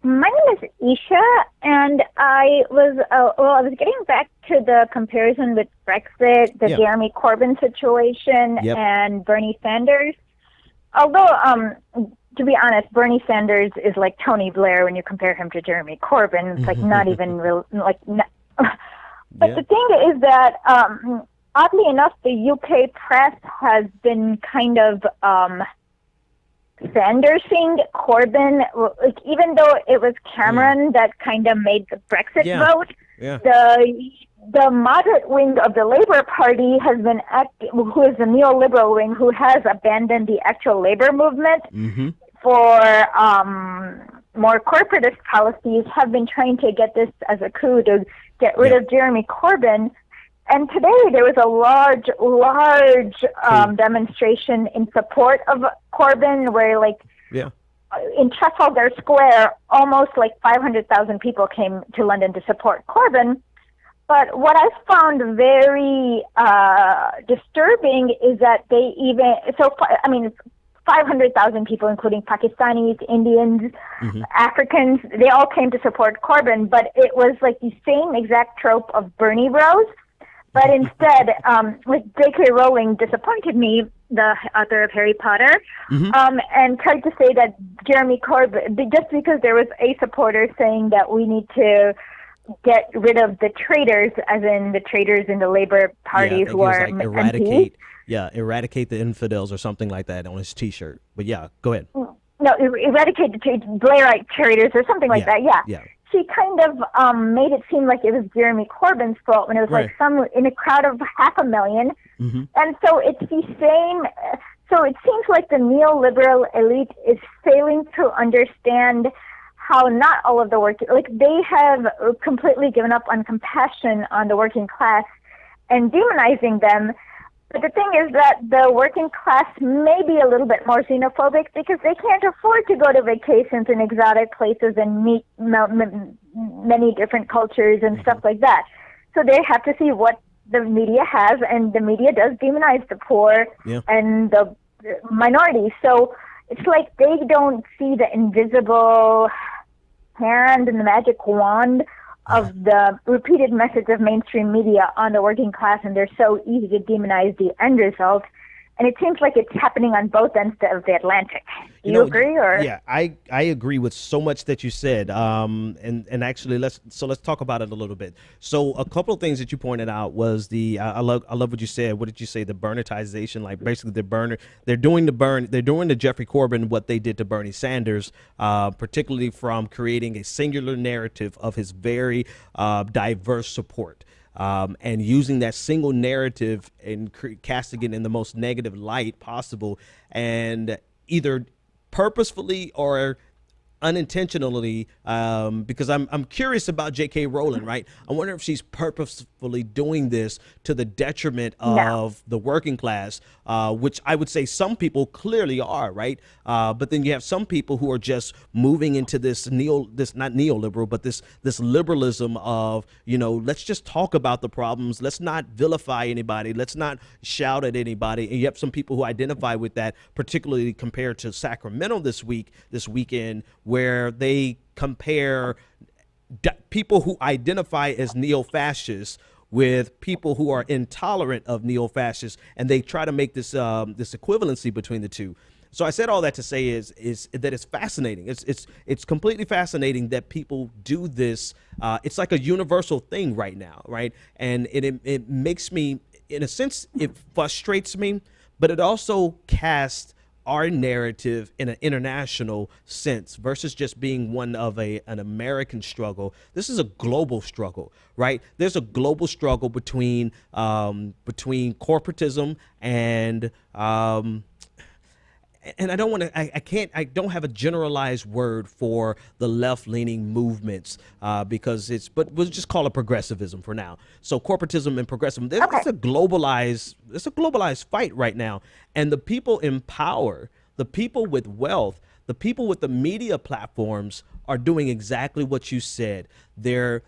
My name is Isha, and I was getting back to the comparison with Brexit, the Jeremy Corbyn situation, and Bernie Sanders. Although, to be honest, Bernie Sanders is like Tony Blair when you compare him to Jeremy Corbyn. It's like not even real, like. But the thing is that, oddly enough, the UK press has been kind of Sandersing Corbyn, like, even though it was Cameron that kind of made the Brexit vote. The moderate wing of the Labour Party has been, who is the neoliberal wing, who has abandoned the actual labor movement for more corporatist policies, have been trying to get this as a coup to get rid of Jeremy Corbyn. And today there was a large demonstration in support of Corbyn, where in Trafalgar Square, almost like 500,000 people came to London to support Corbyn. But what I found very disturbing is that 500,000 people, including Pakistanis, Indians, Africans, they all came to support Corbyn, but it was like the same exact trope of Bernie Bros. But instead, J.K. Rowling disappointed me, the author of Harry Potter, and tried to say that Jeremy Corbyn, just because there was a supporter saying that we need to get rid of the traitors, as in the traitors in the Labour Party who are like eradicate the infidels or something like that on his T-shirt. But go ahead. No, eradicate the Blairite traitors or something like that. She kind of made it seem like it was Jeremy Corbyn's fault when it was like some in a crowd of 500,000. And so it's the same. So it seems like the neoliberal elite is failing to understand how not all of the they have completely given up on compassion on the working class and demonizing them. But the thing is that the working class may be a little bit more xenophobic because they can't afford to go to vacations in exotic places and meet many different cultures and stuff like that. So they have to see what the media has, and the media does demonize the poor and the minorities. So it's like they don't see the invisible hand and the magic wand of the repeated message of mainstream media on the working class, and they're so easy to demonize the end result. And it seems like it's happening on both ends of the Atlantic. Do you agree? Or yeah, I agree with so much that you said. And actually, let's talk about it a little bit. So a couple of things that you pointed out was I love what you said. What did you say? The Bernitization, like basically they're doing to Jeffrey Corbyn what they did to Bernie Sanders, particularly from creating a singular narrative of his very diverse support. And using that single narrative and casting it in the most negative light possible, and either purposefully or unintentionally, because I'm curious about J.K. Rowling, right? I wonder if she's purposefully doing this to the detriment of the working class, which I would say some people clearly are, right? But then you have some people who are just moving into this not neoliberal, but this liberalism of, let's just talk about the problems. Let's not vilify anybody. Let's not shout at anybody. And you have some people who identify with that, particularly compared to Sacramento this weekend, where they compare people who identify as neo-fascists with people who are intolerant of neo-fascists, and they try to make this equivalency between the two. So I said all that to say is that it's fascinating. It's completely fascinating that people do this. It's like a universal thing right now, right? And it makes me, in a sense, it frustrates me, but it also casts our narrative in an international sense versus just being one of an American struggle. This is a global struggle, right? There's a global struggle between corporatism and I don't have a generalized word for the left-leaning movements but we'll just call it progressivism for now. So corporatism and progressivism, it's a globalized fight right now. And the people in power, the people with wealth, the people with the media platforms are doing exactly what you said. They're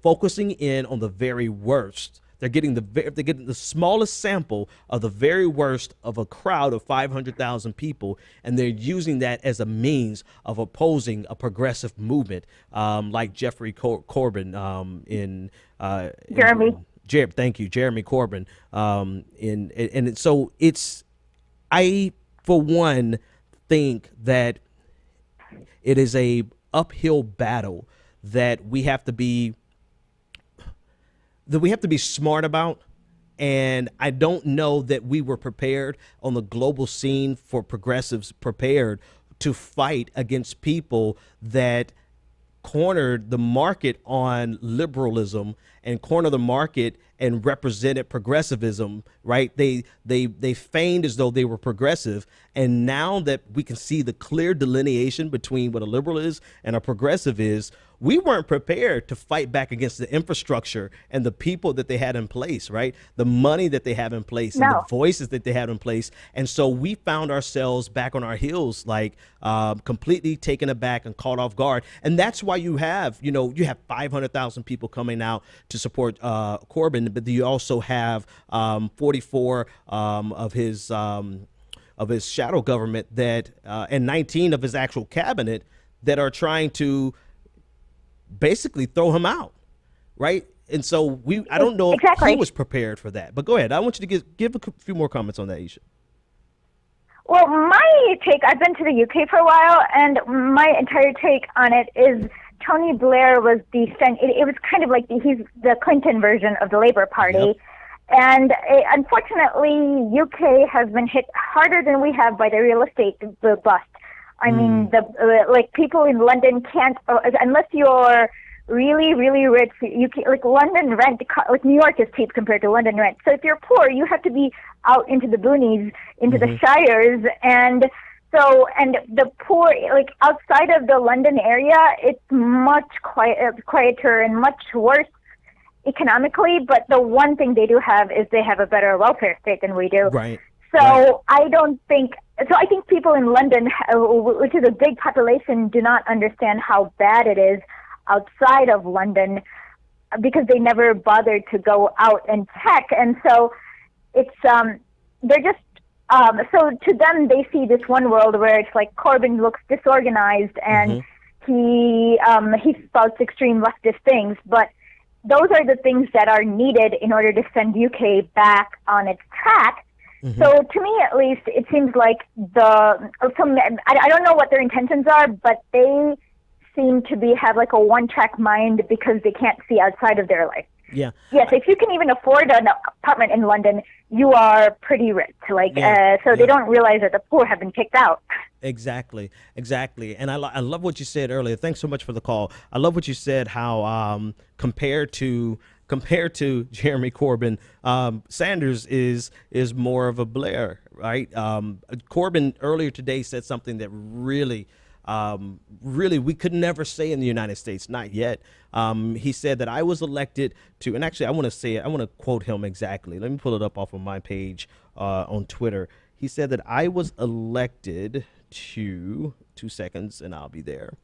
focusing in on the very worst. They're getting the smallest sample of the very worst of a crowd of 500,000 people, and they're using that as a means of opposing a progressive movement, like Jeffrey Corbyn Jeremy. Thank you, Jeremy Corbyn. And so I, for one, think that it is a uphill battle that we have to be smart about. And I don't know that we were prepared on the global scene for progressives prepared to fight against people that cornered the market on liberalism and cornered the market and represented progressivism, right? They feigned as though they were progressive. And now that we can see the clear delineation between what a liberal is and a progressive is, we weren't prepared to fight back against the infrastructure and the people that they had in place, right? The money that they have in place and the voices that they have in place. And so we found ourselves back on our heels, like completely taken aback and caught off guard. And that's why you have 500,000 people coming out to support Corbyn, but you also have 44 of his shadow government that and 19 of his actual cabinet that are trying to basically throw him out, right? And so I don't know if he was prepared for that. But go ahead. I want you to give a few more comments on that, Isha. Well, my take, I've been to the UK for a while, and my entire take on it is Tony Blair was it was kind of like he's the Clinton version of the Labour Party. Yep. And unfortunately, UK has been hit harder than we have by the real estate bust. I mean, people in London can't, unless you're really, really rich, you can't, like London rent, like New York is cheap compared to London rent. So if you're poor, you have to be out into the boonies, into the shires. And the poor, like outside of the London area, it's much quieter and much worse economically. But the one thing they do have is they have a better welfare state than we do. Right. So I think people in London, which is a big population, do not understand how bad it is outside of London because they never bothered to go out and check. And so it's, they're just, so to them, they see this one world where it's like Corbyn looks disorganized and he spouts extreme leftist things, but those are the things that are needed in order to send UK back on its track. So to me, at least, it seems like I don't know what their intentions are, but they seem to have like a one-track mind because they can't see outside of their life. Yeah. Yes, if you can even afford an apartment in London, you are pretty rich. They don't realize that the poor have been kicked out. Exactly. And I love what you said earlier. Thanks so much for the call. I love what you said, how compared to Jeremy Corbyn, Sanders is more of a Blair, right? Corbyn earlier today said something that really we could never say in the United States, not yet. He said that I was elected to, and actually I want to quote him exactly. Let me pull it up off of my page on Twitter. He said that I was elected to, 2 seconds and I'll be there.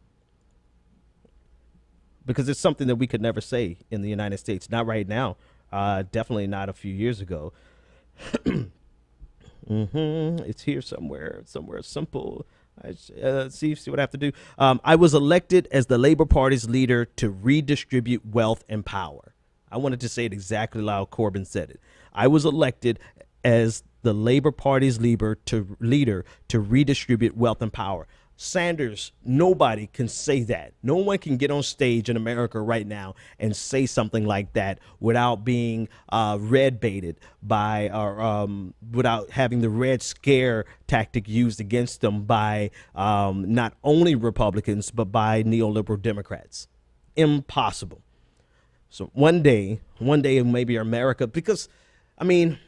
Because it's something that we could never say in the United States. Not right now. Definitely not a few years ago. It's here somewhere simple. See what I have to do. I was elected as the Labour Party's leader to redistribute wealth and power. I wanted to say it exactly how Corbyn said it. I was elected as the Labour Party's leader to redistribute wealth and power. Sanders, nobody can say that. No one can get on stage in America right now and say something like that without being red baited by, or without having the Red Scare tactic used against them by not only Republicans, but by neoliberal Democrats. Impossible. So one day maybe America, because, I mean,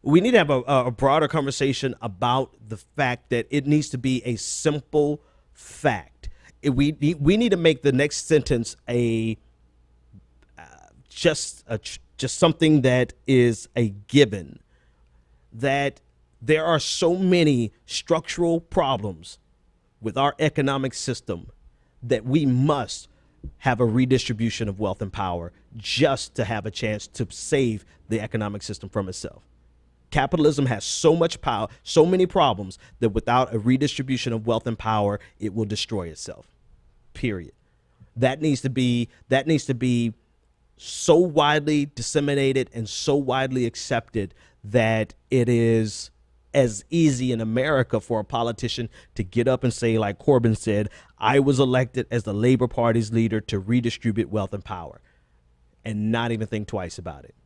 we need to have a broader conversation about the fact that it needs to be a simple fact. We need to make the next sentence just something that is a given, that there are so many structural problems with our economic system that we must have a redistribution of wealth and power just to have a chance to save the economic system from itself. Capitalism has so much power, so many problems, that without a redistribution of wealth and power, it will destroy itself. Period. That needs to be so widely disseminated and so widely accepted that it is as easy in America for a politician to get up and say, like Corbyn said, I was elected as the Labor Party's leader to redistribute wealth and power, and not even think twice about it.